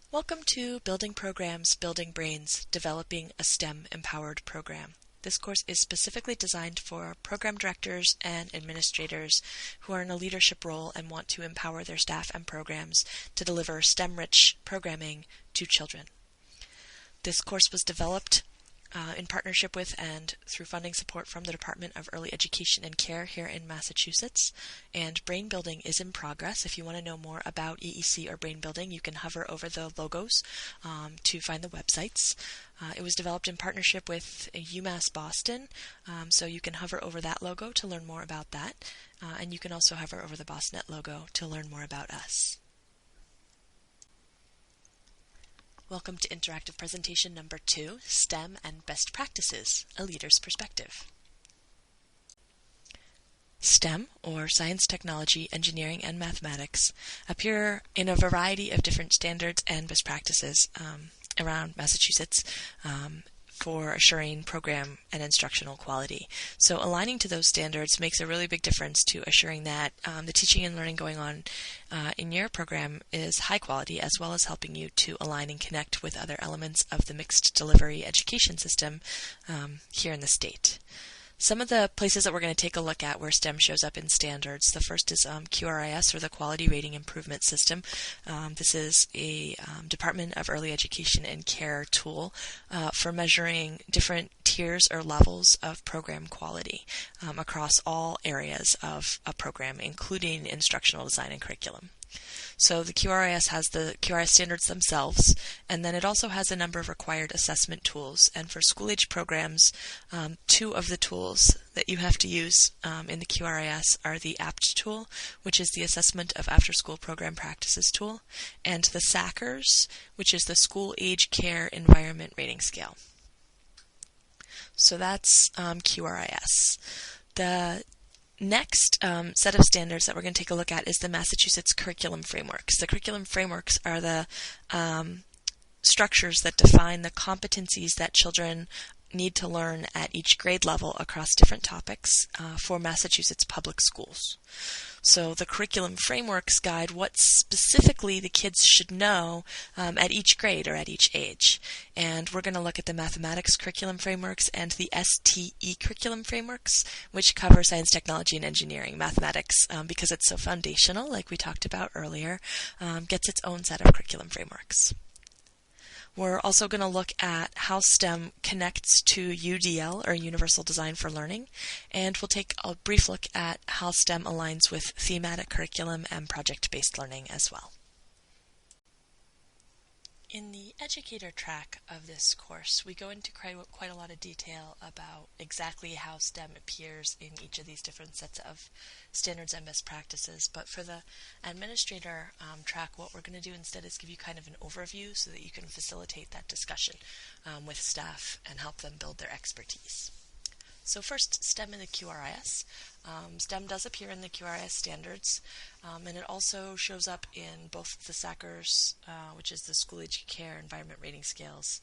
Welcome to Building Programs, Building Brains, Developing a STEM-Empowered Program. This course is specifically designed for program directors and administrators who are in a leadership role and want to empower their staff and programs to deliver STEM-rich programming to children. This course was developed in partnership with and through funding support from the Department of Early Education and Care here in Massachusetts, and brain building is in progress. If you want to know more about EEC or brain building, you can hover over the logos to find the websites. It was developed in partnership with UMass Boston, so you can hover over that logo to learn more about that, and you can also hover over the BosNet logo to learn more about us. Welcome to interactive presentation number 2, STEM and Best Practices, a Leader's Perspective. STEM, or Science, Technology, Engineering, and Mathematics, appear in a variety of different standards and best practices around Massachusetts for assuring program and instructional quality. So aligning to those standards makes a really big difference to assuring that the teaching and learning going on in your program is high quality, as well as helping you to align and connect with other elements of the mixed delivery education system here in the state. Some of the places that we're going to take a look at where STEM shows up in standards. The first is QRIS, or the Quality Rating Improvement System. This is a Department of Early Education and Care tool for measuring different tiers or levels of program quality across all areas of a program, including instructional design and curriculum. So the QRIS has the QRIS standards themselves, and then it also has a number of required assessment tools. And for school-age programs, 2 of the tools that you have to use in the QRIS are the APT tool, which is the Assessment of After-School Program Practices tool, and the SACRS, which is the School Age Care Environment Rating Scale. So that's QRIS. The next set of standards that we're going to take a look at is the Massachusetts Curriculum Frameworks. The curriculum frameworks are the structures that define the competencies that children need to learn at each grade level across different topics for Massachusetts public schools. So the curriculum frameworks guide what specifically the kids should know at each grade or at each age. And we're going to look at the mathematics curriculum frameworks and the STE curriculum frameworks, which cover science, technology, and engineering. Mathematics, because it's so foundational, like we talked about earlier, gets its own set of curriculum frameworks. We're also going to look at how STEM connects to UDL, or Universal Design for Learning, and we'll take a brief look at how STEM aligns with thematic curriculum and project-based learning as well. In the educator track of this course, we go into quite a lot of detail about exactly how STEM appears in each of these different sets of standards and best practices. But for the administrator track, what we're going to do instead is give you kind of an overview so that you can facilitate that discussion with staff and help them build their expertise. So first, STEM in the QRIS. STEM does appear in the QRIS standards, and it also shows up in both the SACRS, which is the School Age Care Environment Rating Scales,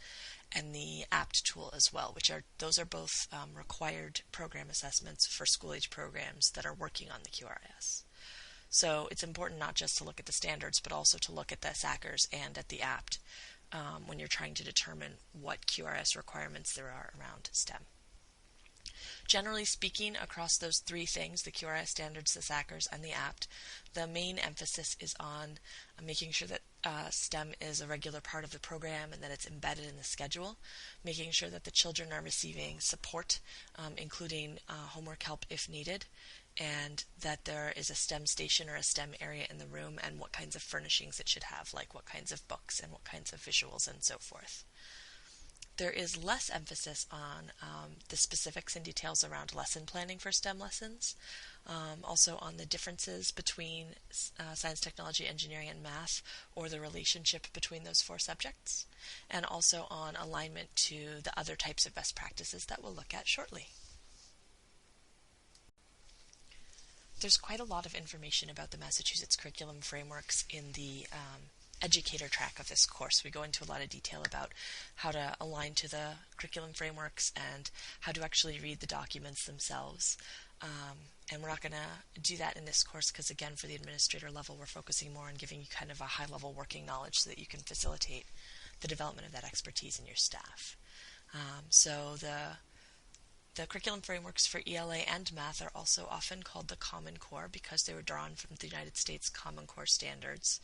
and the APT tool as well, those are both required program assessments for school-age programs that are working on the QRIS. So it's important not just to look at the standards, but also to look at the SACRS and at the APT when you're trying to determine what QRS requirements there are around STEM. Generally speaking, across those 3 things, the QRS standards, the SACRS, and the APT, the main emphasis is on making sure that STEM is a regular part of the program and that it's embedded in the schedule, making sure that the children are receiving support, including homework help if needed, and that there is a STEM station or a STEM area in the room, and what kinds of furnishings it should have, like what kinds of books and what kinds of visuals and so forth. There is less emphasis on the specifics and details around lesson planning for STEM lessons, also on the differences between science, technology, engineering, and math, or the relationship between those 4 subjects, and also on alignment to the other types of best practices that we'll look at shortly. There's quite a lot of information about the Massachusetts curriculum frameworks in the educator track of this course. We go into a lot of detail about how to align to the curriculum frameworks and how to actually read the documents themselves. And we're not going to do that in this course because, again, for the administrator level, we're focusing more on giving you kind of a high-level working knowledge so that you can facilitate the development of that expertise in your staff. So the curriculum frameworks for ELA and math are also often called the Common Core because they were drawn from the United States Common Core standards.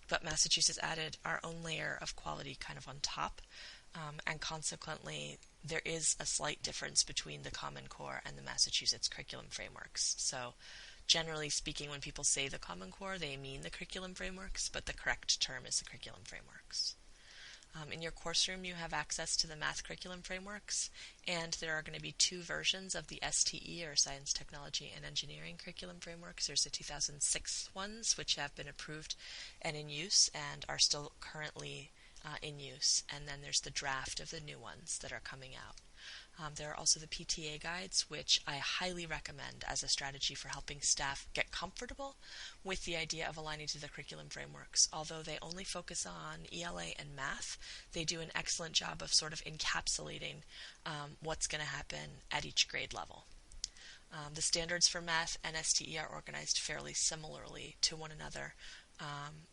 But Massachusetts added our own layer of quality kind of on top, and consequently there is a slight difference between the Common Core and the Massachusetts curriculum frameworks. So generally speaking, when people say the Common Core, they mean the curriculum frameworks, but the correct term is the curriculum frameworks. In your course room, you have access to the math curriculum frameworks, and there are going to be two versions of the STE, or Science, Technology, and Engineering curriculum frameworks. There's the 2006 ones, which have been approved and in use and are still currently in use, and then there's the draft of the new ones that are coming out. There are also the PTA guides, which I highly recommend as a strategy for helping staff get comfortable with the idea of aligning to the curriculum frameworks. Although they only focus on ELA and math, they do an excellent job of sort of encapsulating what's going to happen at each grade level. The standards for math and STE are organized fairly similarly to one another.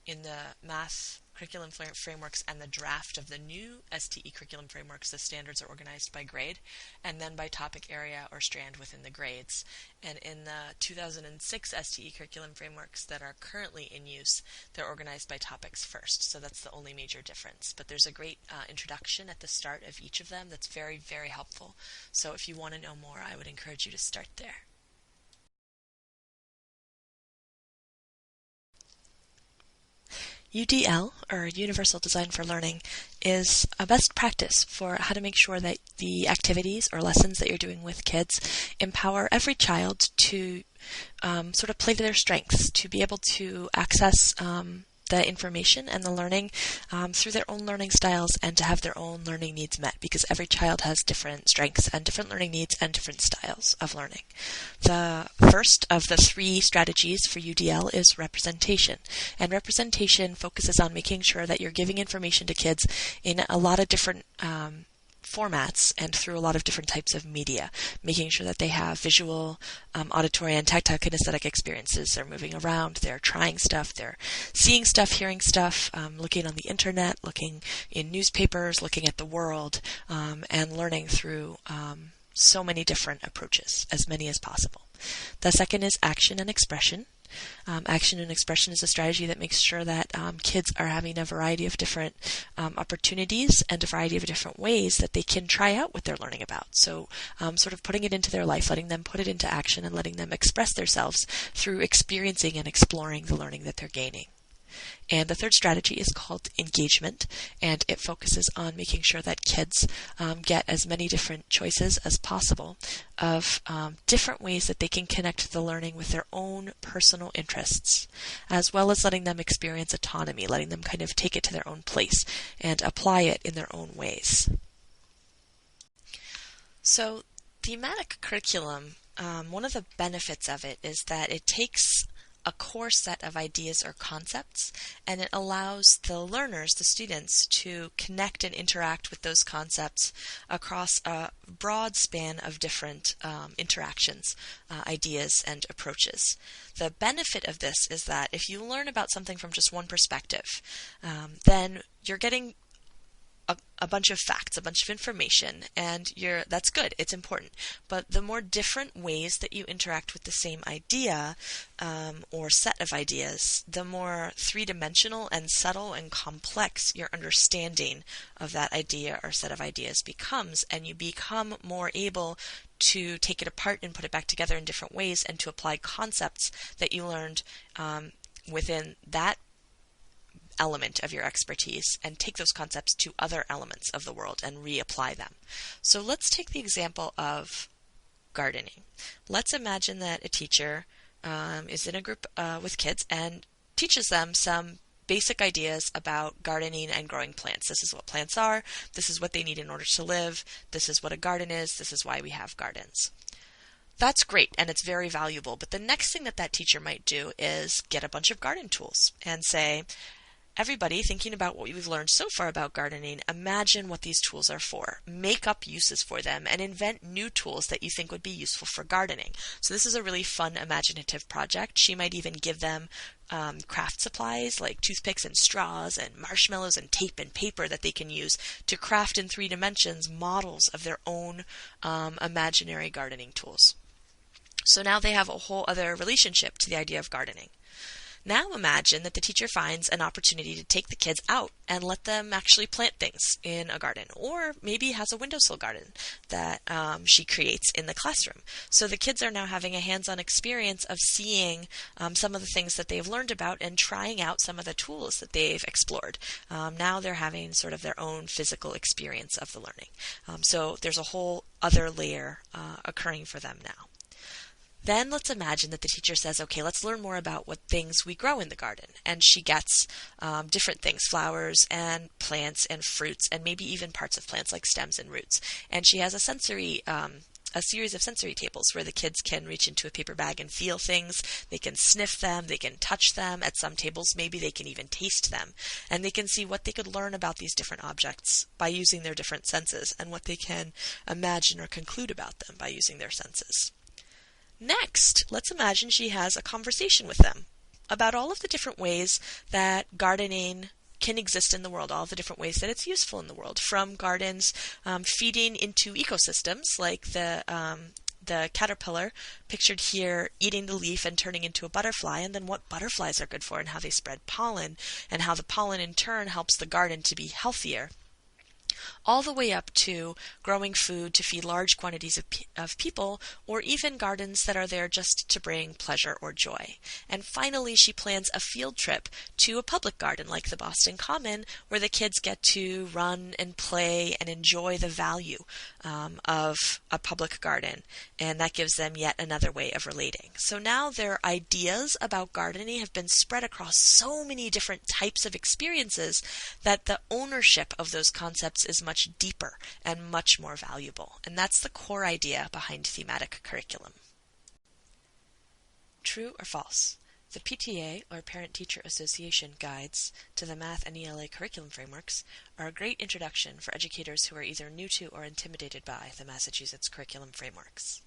In the math curriculum frameworks and the draft of the new STE curriculum frameworks, the standards are organized by grade and then by topic area or strand within the grades. And in the 2006 STE curriculum frameworks that are currently in use, they're organized by topics first. So that's the only major difference. But there's a great introduction at the start of each of them that's very, very helpful. So if you want to know more, I would encourage you to start there. UDL, or Universal Design for Learning, is a best practice for how to make sure that the activities or lessons that you're doing with kids empower every child to sort of play to their strengths, to be able to access the information and the learning through their own learning styles and to have their own learning needs met, because every child has different strengths and different learning needs and different styles of learning. The first of the three strategies for UDL is representation. And representation focuses on making sure that you're giving information to kids in a lot of different formats and through a lot of different types of media, making sure that they have visual, auditory, and tactile kinesthetic experiences. They're moving around, they're trying stuff, they're seeing stuff, hearing stuff, looking on the internet, looking in newspapers, looking at the world, and learning through so many different approaches, as many as possible. The second is action and expression. Action and expression is a strategy that makes sure that kids are having a variety of different opportunities and a variety of different ways that they can try out what they're learning about. So sort of putting it into their life, letting them put it into action and letting them express themselves through experiencing and exploring the learning that they're gaining. And the third strategy is called engagement, and it focuses on making sure that kids get as many different choices as possible of different ways that they can connect the learning with their own personal interests, as well as letting them experience autonomy, letting them kind of take it to their own place and apply it in their own ways. So thematic curriculum, one of the benefits of it is that it takes a core set of ideas or concepts, and it allows the learners, the students, to connect and interact with those concepts across a broad span of different interactions, ideas, and approaches. The benefit of this is that if you learn about something from just one perspective, then you're getting a bunch of facts, a bunch of information, and that's good, it's important. But the more different ways that you interact with the same idea or set of ideas, the more three-dimensional and subtle and complex your understanding of that idea or set of ideas becomes, and you become more able to take it apart and put it back together in different ways and to apply concepts that you learned within that element of your expertise and take those concepts to other elements of the world and reapply them. So let's take the example of gardening. Let's imagine that a teacher is in a group with kids and teaches them some basic ideas about gardening and growing plants. This is what plants are. This is what they need in order to live. This is what a garden is. This is why we have gardens. That's great, and it's very valuable. But the next thing that teacher might do is get a bunch of garden tools and say, everybody, thinking about what we've learned so far about gardening, imagine what these tools are for. Make up uses for them and invent new tools that you think would be useful for gardening. So this is a really fun, imaginative project. She might even give them craft supplies like toothpicks and straws and marshmallows and tape and paper that they can use to craft in 3 dimensions models of their own imaginary gardening tools. So now they have a whole other relationship to the idea of gardening. Now imagine that the teacher finds an opportunity to take the kids out and let them actually plant things in a garden, or maybe has a windowsill garden that she creates in the classroom. So the kids are now having a hands-on experience of seeing some of the things that they've learned about and trying out some of the tools that they've explored. Now they're having sort of their own physical experience of the learning. So there's a whole other layer occurring for them now. Then let's imagine that the teacher says, okay, let's learn more about what things we grow in the garden. And she gets different things, flowers and plants and fruits, and maybe even parts of plants like stems and roots. And she has a series of sensory tables where the kids can reach into a paper bag and feel things. They can sniff them, they can touch them. At some tables, maybe they can even taste them. And they can see what they could learn about these different objects by using their different senses, and what they can imagine or conclude about them by using their senses. Next, let's imagine she has a conversation with them about all of the different ways that gardening can exist in the world, all of the different ways that it's useful in the world, from gardens feeding into ecosystems like the caterpillar pictured here eating the leaf and turning into a butterfly, and then what butterflies are good for and how they spread pollen, and how the pollen in turn helps the garden to be healthier, all the way up to growing food to feed large quantities of people, or even gardens that are there just to bring pleasure or joy. And finally, she plans a field trip to a public garden like the Boston Common, where the kids get to run and play and enjoy the value of a public garden, and that gives them yet another way of relating. So now their ideas about gardening have been spread across so many different types of experiences that the ownership of those concepts is much deeper and much more valuable. And that's the core idea behind thematic curriculum. True or false? The PTA, or Parent-Teacher Association, guides to the math and ELA curriculum frameworks are a great introduction for educators who are either new to or intimidated by the Massachusetts curriculum frameworks.